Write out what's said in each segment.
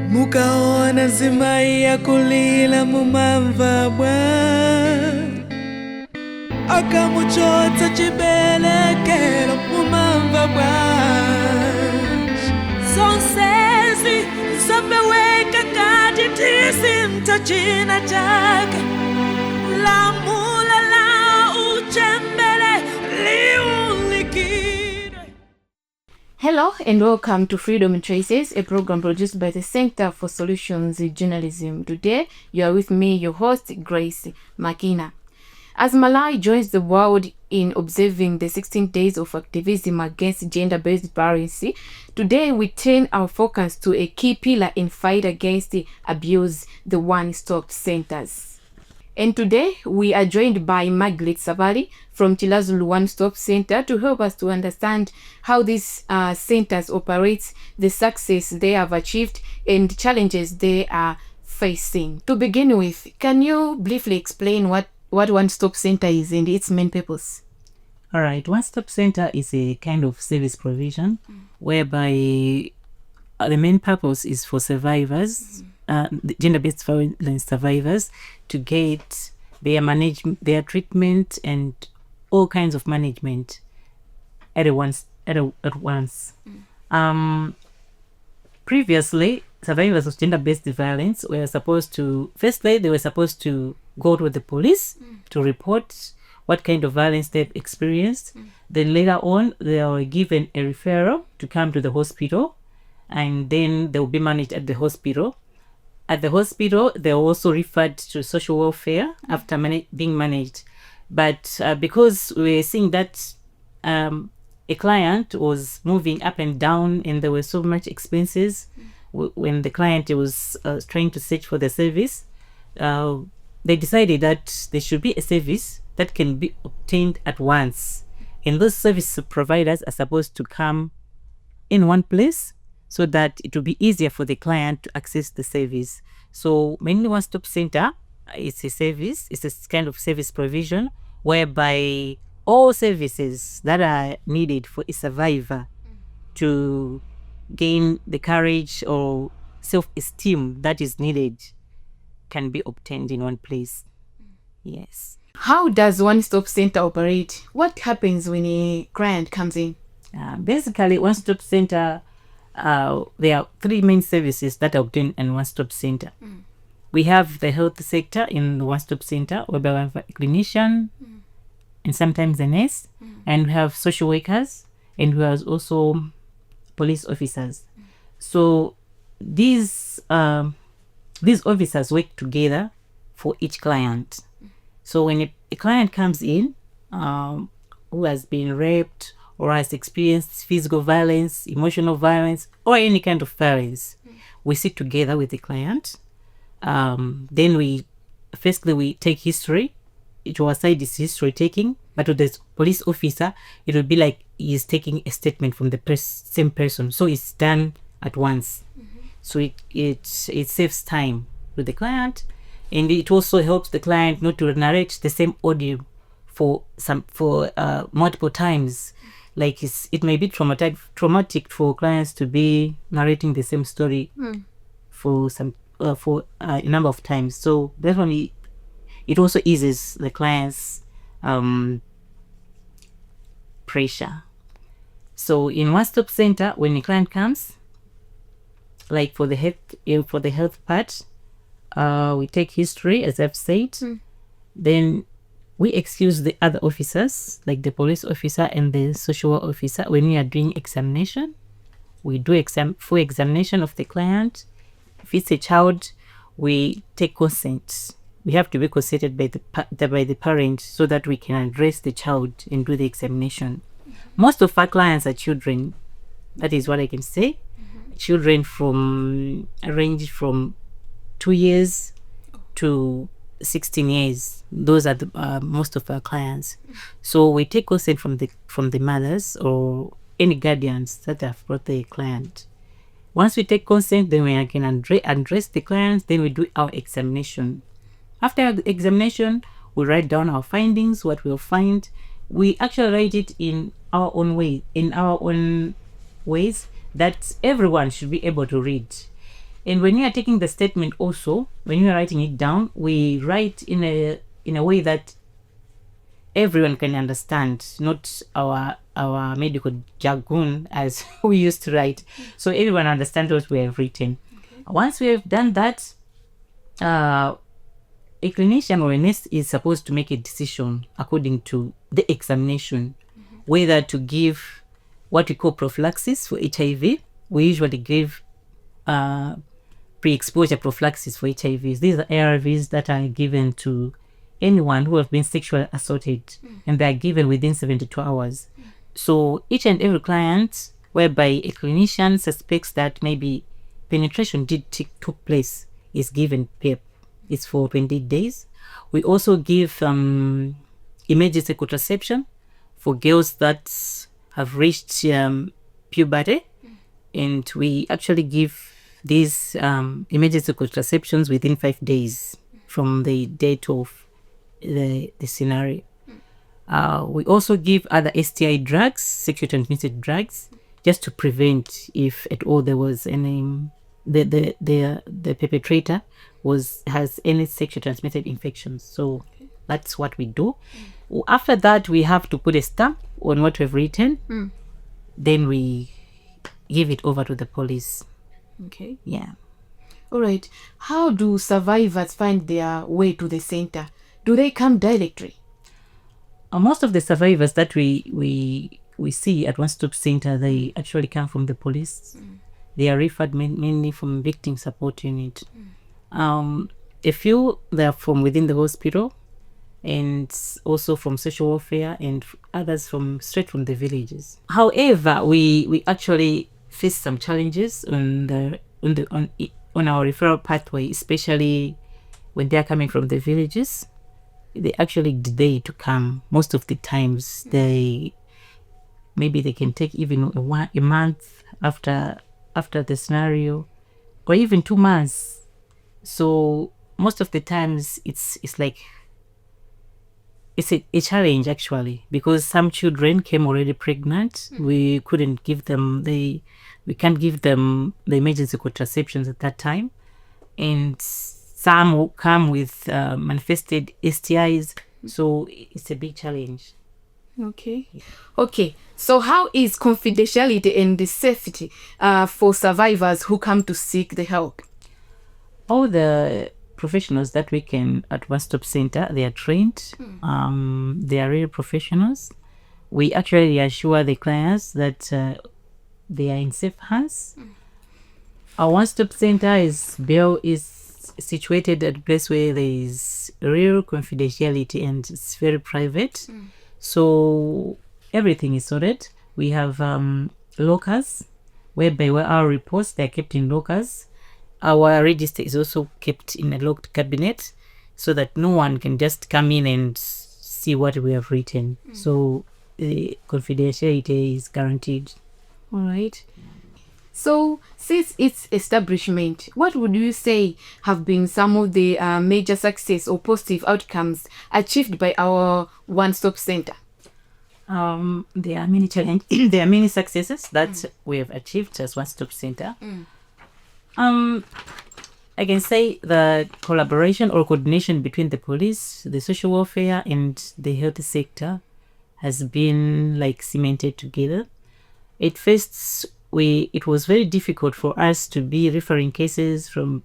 Mukaona zimai ya kulila mumamva bwa akamuchotsa chibelekelo mumamva bwa sonsezi zapeweka kati tisi mtachina chake lamula la uchembele liulikire. Hello and welcome to Freedom Traces, a program produced by the Center for Solutions in Journalism. Today, you are with me, your host, Grace Makina. As Malawi joins the world in observing the 16 days of activism against gender-based violence, today we turn our focus to a key pillar in fight against abuse, the one-stop centers. And today we are joined by Margaret Savali from Chilazulu One-Stop Center to help us to understand how these centers operate, the success they have achieved, and challenges they are facing. To begin with, can you briefly explain what One-Stop Center is and its main purpose? All right, One-Stop Center is a kind of service provision whereby the main purpose is for survivors, the gender-based violence survivors, to get their treatment and all kinds of management at once. Previously, survivors of gender-based violence were supposed to, firstly, they were supposed to go to the police to report what kind of violence they've experienced. Then later on, they were given a referral to come to the hospital, and then they will be managed at the hospital. At the hospital, they're also referred to social welfare after being managed. But because we're seeing that a client was moving up and down and there were so much expenses when the client was trying to search for the service, they decided that there should be a service that can be obtained at once. And those service providers are supposed to come in one place so that it will be easier for the client to access the service. So mainly One-Stop Center, it's a service, it's a kind of service provision whereby all services that are needed for a survivor to gain the courage or self-esteem that is needed can be obtained in one place. Yes. How does One-Stop Center operate? What happens when a client comes in? Basically, One-Stop Center, there are three main services that are obtained in One-Stop Center. We have the health sector in the One-Stop Center, whereby we have a clinician and sometimes a nurse, and we have social workers, and we have also police officers. So these officers work together for each client. So when a client comes in who has been raped or has experienced physical violence, emotional violence, or any kind of violence, we sit together with the client. Then we take history. To our side is history taking, but to the police officer, it will be like he's taking a statement from the same person. So it's done at once. So it saves time to the client, and it also helps the client not to narrate the same audio for multiple times. Like it may be traumatic for clients to be narrating the same story for a number of times. So definitely, it also eases the client's pressure. So in One-Stop Center, when a client comes, like for the health part, we take history, as I've said. Then we excuse the other officers, like the police officer and the social officer. When we are doing examination, we do full examination of the client. If it's a child, we take consent. We have to be consented by the parent so that we can address the child and do the examination. Most of our clients are children. That is what I can say. Children range from 2 years to 16 years. Those are the most of our clients. So we take consent from the mothers or any guardians that have brought the client. Once we take consent, then we can address the clients. Then we do our examination. After the examination, we write down our findings, what we'll find, we actually write it in our own ways that everyone should be able to read. And when you are taking the statement also, when you are writing it down, we write in a way that everyone can understand, not our medical jargon as we used to write. So everyone understands what we have written. Once we have done that, a clinician or a nurse is supposed to make a decision according to the examination, whether to give what we call prophylaxis for HIV. We usually give pre-exposure prophylaxis for HIVs. These are ARVs that are given to anyone who have been sexually assaulted, and they are given within 72 hours. So each and every client whereby a clinician suspects that maybe penetration took place is given PEP. It's for 20 days. We also give emergency contraception for girls that have reached puberty, and we actually give these emergency contraceptions within 5 days from the date of the scenario. We also give other STI drugs, sexually transmitted drugs, just to prevent if at all there was any the perpetrator has any sexually transmitted infections. So that's what we do. After that, we have to put a stamp on what we've written. Then we give it over to the police. Okay. Yeah. All right. How do survivors find their way to the center? Do they come directly? Most of the survivors that we see at One Stop Center, they actually come from the police. They are referred mainly from victim support unit. A few, they are from within the hospital, and also from social welfare, and others straight from the villages. However, we actually face some challenges on our referral pathway, especially when they are coming from the villages. They actually delay to come. Most of the times maybe they can take even a month after the scenario, or even 2 months. So most of the times it's like it's a challenge actually, because some children came already pregnant. We couldn't give them we can't give them the emergency contraceptions at that time, and some will come with manifested STIs. So it's a big challenge. Okay. So how is confidentiality and the safety for survivors who come to seek the help? All the professionals that we can at One Stop Center, they are trained. They are real professionals. We actually assure the clients that they are in safe hands. Our One Stop Center is situated at a place where there is real confidentiality and it's very private. So everything is sorted. We have lockers whereby our reports, they are kept in lockers. Our register is also kept in a locked cabinet so that no one can just come in and see what we have written. So the confidentiality is guaranteed. All right. So since its establishment, what would you say have been some of the major success or positive outcomes achieved by our one-stop center? There are many challenges. There are many successes that we have achieved as one-stop center. I can say the collaboration or coordination between the police, the social welfare, and the health sector has been like cemented together. At first, it was very difficult for us to be referring cases to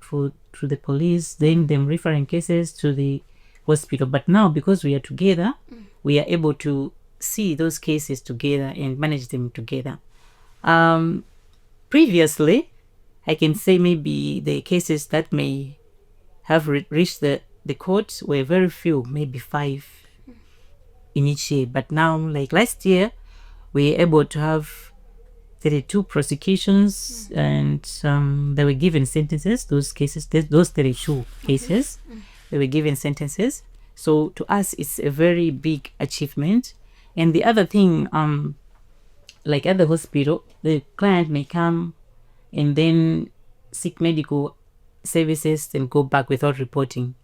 the police, then them referring cases to the hospital. But now, because we are together, we are able to see those cases together and manage them together. Previously, I can say maybe the cases that may have reached the court were very few, maybe 5 in each year. But now, like last year, we were able to have 32 prosecutions, and they were given sentences. Those 32 cases, they were given sentences. So to us, it's a very big achievement. And the other thing, like at the hospital, the client may come and then seek medical services and go back without reporting.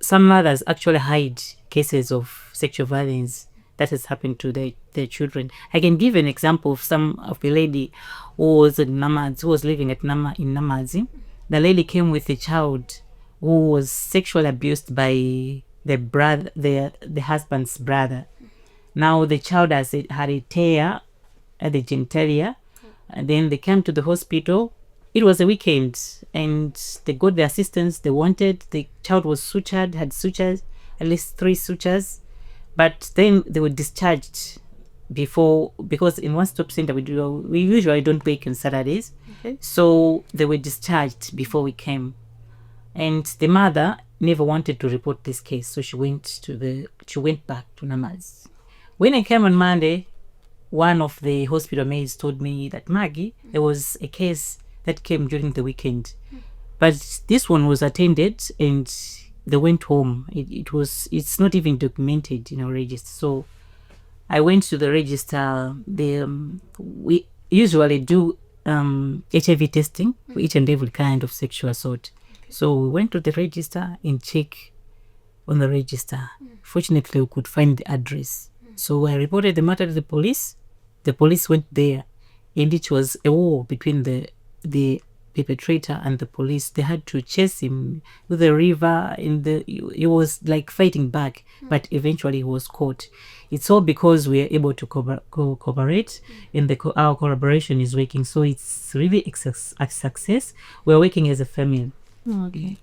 Some mothers actually hide cases of sexual violence that has happened to their children. I can give an example of a lady who was in Namazi, who was living in Namazi. The lady came with a child who was sexually abused by the husband's brother. Now the child had a tear at the genitalia, and then they came to the hospital. It was a weekend, and they got the assistance they wanted. The child was sutured, had sutures, at least 3 sutures, but then they were discharged because in One Stop Center we usually don't work on Saturdays. Okay. So they were discharged before we came, and the mother never wanted to report this case, so she went back to Namaz. When I came on Monday, one of the hospital maids told me that, Maggie, there was a case that came during the weekend, but this one was attended and they went home. It's not even documented in our register. So I went to the register. We usually do HIV testing for each and every kind of sexual assault. So we went to the register and check on the register. Fortunately, we could find the address. So I reported the matter to the police. The police went there, and it was a war between the perpetrator and the police. They had to chase him to the river, he was like fighting back, but eventually he was caught. It's all because we are able to cooperate, and our collaboration is working. So it's really a success. We're working as a family. Okay.